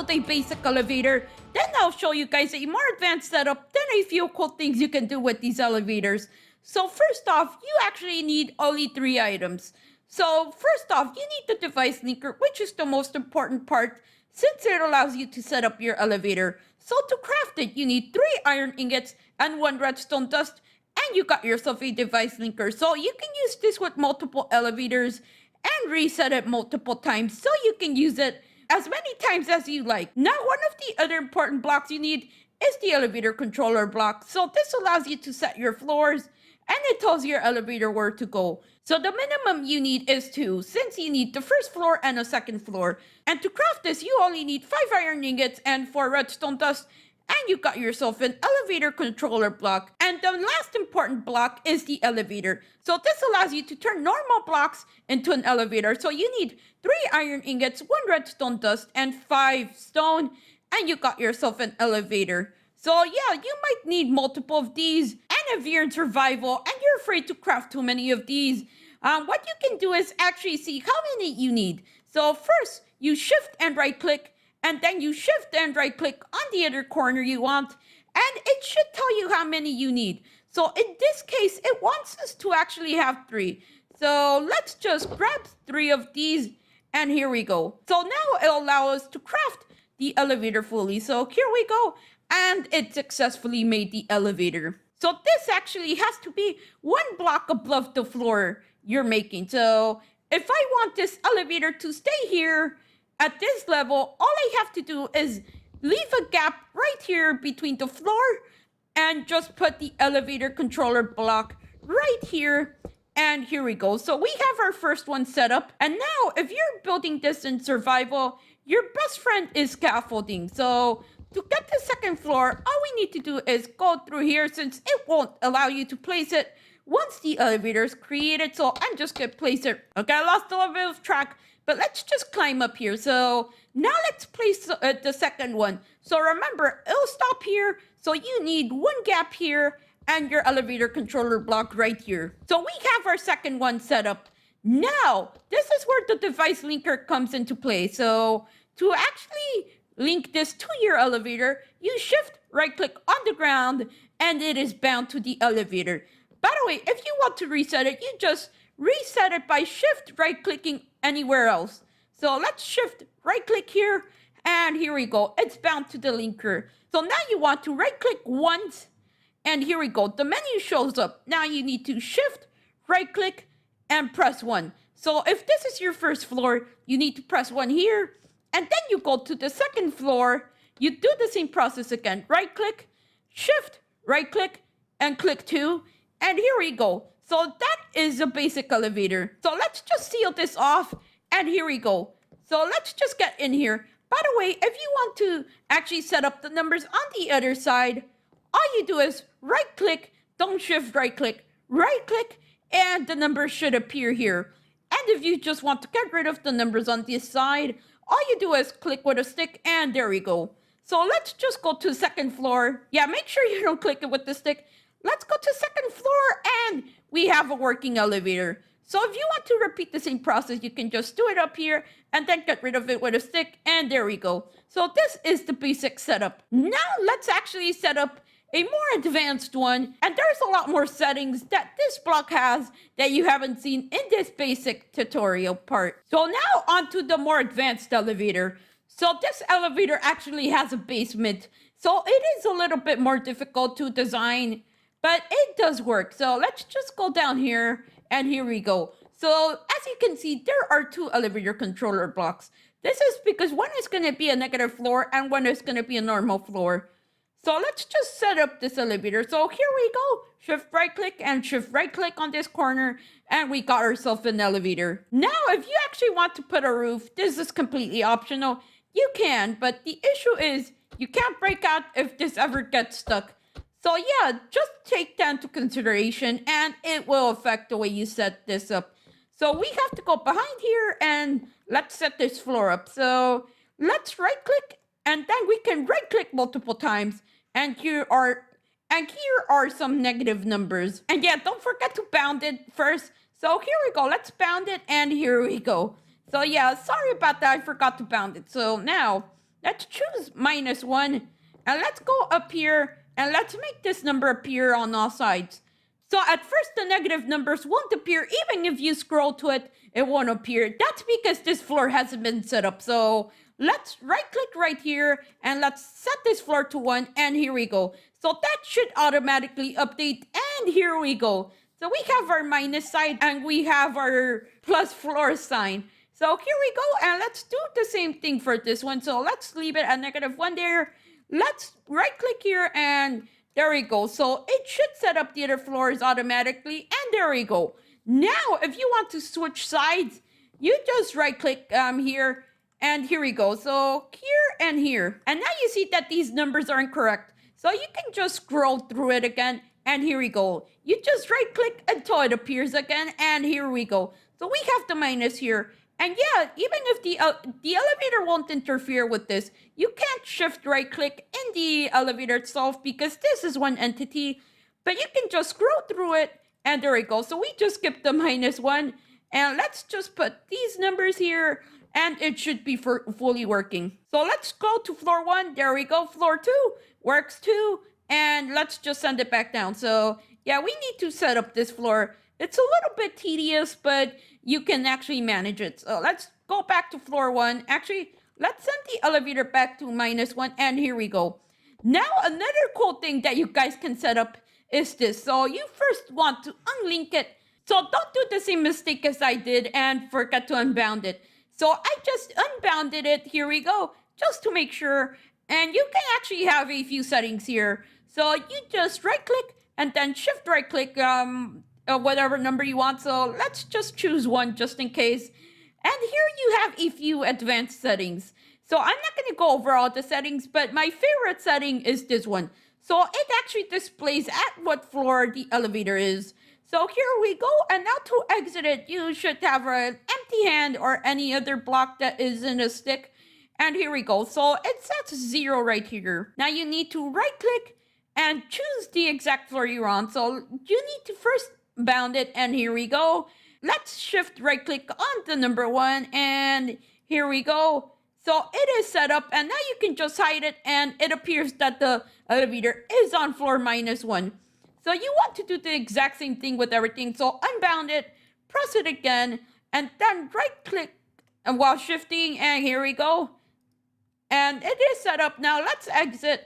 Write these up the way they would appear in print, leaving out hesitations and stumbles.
build a basic elevator, then I'll show you guys a more advanced setup, then a few cool things you can do with these elevators. So first off, you actually need only 3 items. So first off, you need the device linker, which is the most important part since it allows you to set up your elevator. So to craft it, you need 3 iron ingots and 1 redstone dust, and you got yourself a device linker. So you can use this with multiple elevators and reset it multiple times so you can use it as many times as you like. Now, one of the other important blocks you need is the elevator controller block. So this allows you to set your floors and it tells your elevator where to go. So the minimum you need is 2, since you need the first floor and a second floor. And to craft this, you only need 5 iron ingots and 4 redstone dust, and you got yourself an elevator controller block. And the last important block is the elevator. So this allows you to turn normal blocks into an elevator. So you need 3 iron ingots, 1 redstone dust, and 5 stone, and you got yourself an elevator. So yeah, you might need multiple of these, and if you're in survival and you're afraid to craft too many of these, what you can do is actually see how many you need. So first, you shift and right click, and then you shift and right click on the other corner you want, and it should tell you how many you need. So in this case, it wants us to actually have 3. So let's just grab 3 of these, and here we go. So now it'll allow us to craft the elevator fully. So here we go, and it successfully made the elevator. So this actually has to be 1 block above the floor you're making. So if I want this elevator to stay here at this level, all I have to do is leave a gap right here between the floor and just put the elevator controller block right here. And here we go. So we have our first one set up. And now if you're building this in survival, your best friend is scaffolding. So to get the second floor, all we need to do is go through here, since it won't allow you to place it once the elevator is created. So I'm just gonna place it. Okay, I lost a little bit of track, but let's just climb up here. So now let's place the second one. So remember, it'll stop here. So you need 1 gap here and your elevator controller block right here. So we have our second one set up. Now, this is where the device linker comes into play. So to actually link this to your elevator, you shift right click on the ground and it is bound to the elevator. By the way, if you want to reset it, you just reset it by shift right clicking anywhere else. So let's shift right click here, and here we go. It's bound to the linker. So now you want to right click once, and here we go. The menu shows up. Now you need to shift right click and press 1. So if this is your first floor, you need to press 1 here, and then you go to the second floor. You do the same process again. Right click, shift, right click, and click 2. And here we go. So that is a basic elevator. So let's just seal this off. And here we go. So let's just get in here. By the way, if you want to actually set up the numbers on the other side, all you do is right click, don't shift right click, and the numbers should appear here. And if you just want to get rid of the numbers on this side, all you do is click with a stick, and there we go. So let's just go to second floor. Yeah, make sure you don't click it with the stick. Let's go to second floor, and we have a working elevator. So if you want to repeat the same process, you can just do it up here and then get rid of it with a stick, and there we go. So this is the basic setup. Now let's actually set up a more advanced one, and there's a lot more settings that this block has that you haven't seen in this basic tutorial part. So now onto the more advanced elevator. So this elevator actually has a basement, so it is a little bit more difficult to design, but it does work. So let's just go down here, and here we go. So as you can see, there are 2 elevator controller blocks. This is because one is going to be a negative floor and one is going to be a normal floor. So let's just set up this elevator. So here we go. Shift right click and shift right click on this corner, and we got ourselves an elevator. Now, if you actually want to put a roof, this is completely optional. You can, but the issue is you can't break out if this ever gets stuck. So yeah, just take that into consideration, and it will affect the way you set this up. So we have to go behind here, and let's set this floor up. So let's right click, and then we can right click multiple times, and here are some negative numbers. And yeah, don't forget to bound it first. So here we go, let's bound it, and here we go. So yeah, sorry about that, I forgot to bound it. So now let's choose -1. And let's go up here and let's make this number appear on all sides. So at first the negative numbers won't appear. Even if you scroll to it, it won't appear. That's because this floor hasn't been set up. So let's right click right here and let's set this floor to 1, and here we go. So that should automatically update, and here we go. So we have our minus sign and we have our plus floor sign. So here we go, and let's do the same thing for this one. So let's leave it at -1 there. Let's right click here, and there we go. So it should set up the other floors automatically, and there we go. Now, if you want to switch sides, you just right click here, and here we go. So here and here. And now you see that these numbers are incorrect. So you can just scroll through it again, and here we go. You just right click until it appears again, and here we go. So we have the minus here. And yeah, even if the elevator won't interfere with this, you can't shift right click in the elevator itself because this is one entity, but you can just scroll through it, and there we go. So we just skipped the -1, and let's just put these numbers here, and it should be fully working. So let's go to floor 1. There we go. Floor 2 works too, and let's just send it back down. So yeah, we need to set up this floor. It's a little bit tedious, but you can actually manage it. So let's go back to floor 1. Actually, let's send the elevator back to -1, and here we go. Now, another cool thing that you guys can set up is this. So you first want to unlink it. So don't do the same mistake as I did and forget to unbound it. So I just unbounded it. Here we go, just to make sure. And you can actually have a few settings here. So you just right click and then shift right click whatever number you want. So let's just choose 1 just in case. And here you have a few advanced settings. So I'm not going to go over all the settings, but my favorite setting is this one. So it actually displays at what floor the elevator is. So here we go. And now to exit it, you should have an empty hand or any other block that is in a stick. And here we go. So it sets 0 right here. Now you need to right click and choose the exact floor you're on. So you need to first bound it, and here we go. Let's shift right click on the number 1, and here we go. So it is set up, and now you can just hide it, and it appears that the elevator is on floor -1. So you want to do the exact same thing with everything. So unbound it, press it again, and then right click and while shifting, and here we go. And it is set up. Now let's exit,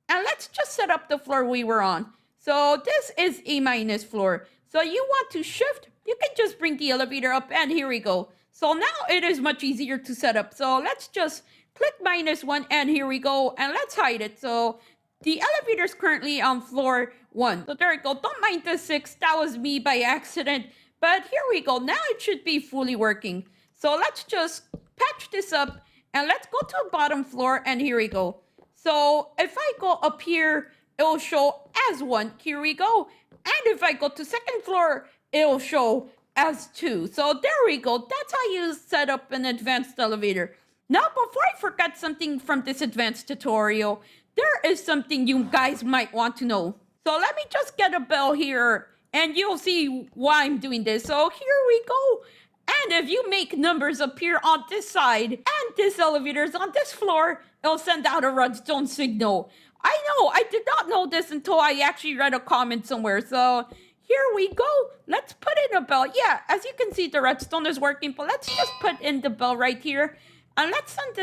and let's just set up the floor we were on. So this is a minus floor. So you want to shift, you can just bring the elevator up, and here we go. So now it is much easier to set up. So let's just click -1, and here we go, and let's hide it. So the elevator is currently on floor 1. So there we go. Don't mind the 6, that was me by accident. But here we go. Now it should be fully working. So let's just patch this up, and let's go to the bottom floor, and here we go. So if I go up here, it will show as 1. Here we go. And if I go to second floor, it will show as 2. So there we go. That's how you set up an advanced elevator. Now, before I forget something from this advanced tutorial, there is something you guys might want to know. So let me just get a bell here, and you'll see why I'm doing this. So here we go. And if you make numbers appear on this side and this elevator is on this floor, it'll send out a redstone signal. I know, I did not know this until I actually read a comment somewhere. So here we go. Let's put in a bell. Yeah, as you can see, the redstone is working, but let's just put in the bell right here. And let's send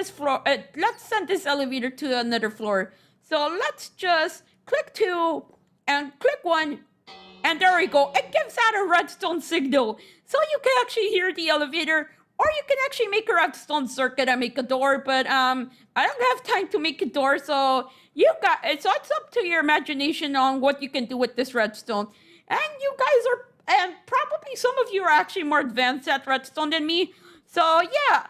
this elevator to another floor. So let's just click 2 and click 1. And there we go. It gives out a redstone signal. So you can actually hear the elevator, or you can actually make a redstone circuit and make a door. But I don't have time to make a door, so it's up to your imagination on what you can do with this redstone. And you guys are, and probably some of you are actually more advanced at redstone than me. So yeah,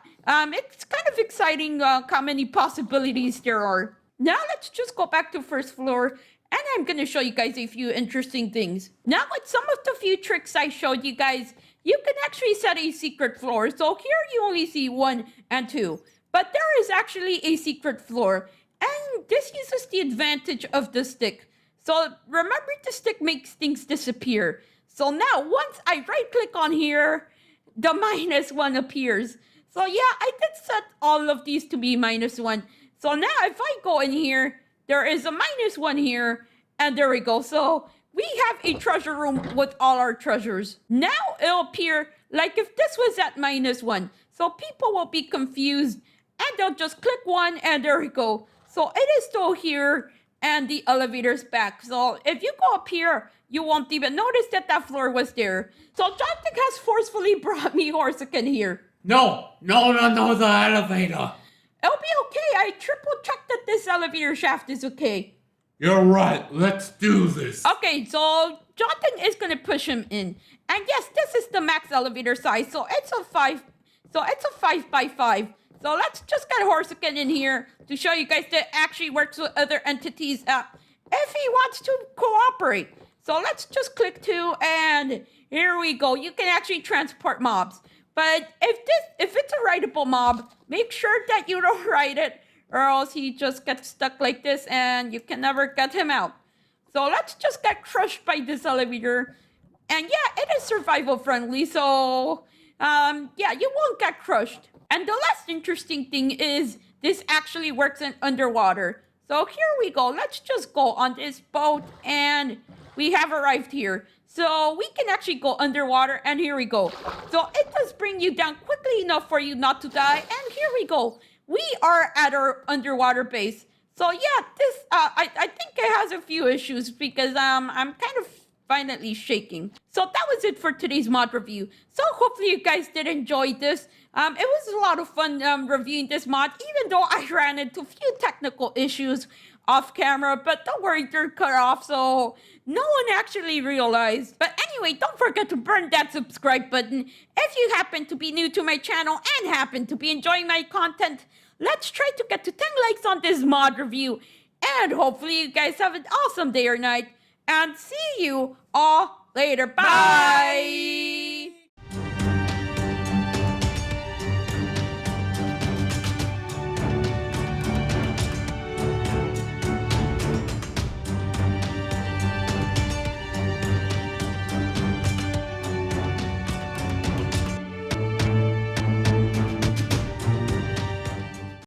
it's kind of exciting how many possibilities there are. Now let's just go back to first floor, and I'm going to show you guys a few interesting things. Now with some of the few tricks I showed you guys, you can actually set a secret floor. So here you only see 1 and 2, but there is actually a secret floor, and this uses the advantage of the stick. So remember, the stick makes things disappear. So now once I right click on here, the -1 appears. So yeah, I did set all of these to be -1. So now if I go in here, there is a -1 here, and there we go. So we have a treasure room with all our treasures. Now it'll appear like if this was at -1. So people will be confused, and they'll just click 1, and there we go. So it is still here, and the elevator's back. So if you go up here, you won't even notice that that floor was there. So Jonathan has forcefully brought me Horsican here. No, the elevator. It'll be okay. I triple checked that this elevator shaft is okay. You're right. Let's do this. Okay, so Jonathan is gonna push him in. And yes, this is the max elevator size. So it's a 5. So it's a 5x5. So let's just get Horsican in here to show you guys that it actually works with other entities if he wants to cooperate. So let's just click 2, and here we go. You can actually transport mobs. But if it's a writable mob, make sure that you don't write it, or else he just gets stuck like this and you can never get him out. So let's just get crushed by this elevator. And yeah, it is survival friendly, so yeah, you won't get crushed. And the last interesting thing is this actually works in underwater. So here we go. Let's just go on this boat, and we have arrived here. So we can actually go underwater, and here we go. So it does bring you down quickly enough for you not to die. And here we go. We are at our underwater base. So yeah, this I think it has a few issues because I'm kind of violently shaking. So that was it for today's mod review. So hopefully you guys did enjoy this. It was a lot of fun reviewing this mod, even though I ran into a few technical issues off camera, but don't worry, they're cut off, so no one actually realized. But anyway, don't forget to burn that subscribe button. If you happen to be new to my channel and happen to be enjoying my content, let's try to get to 10 likes on this mod review. And hopefully you guys have an awesome day or night. And see you all later. Bye.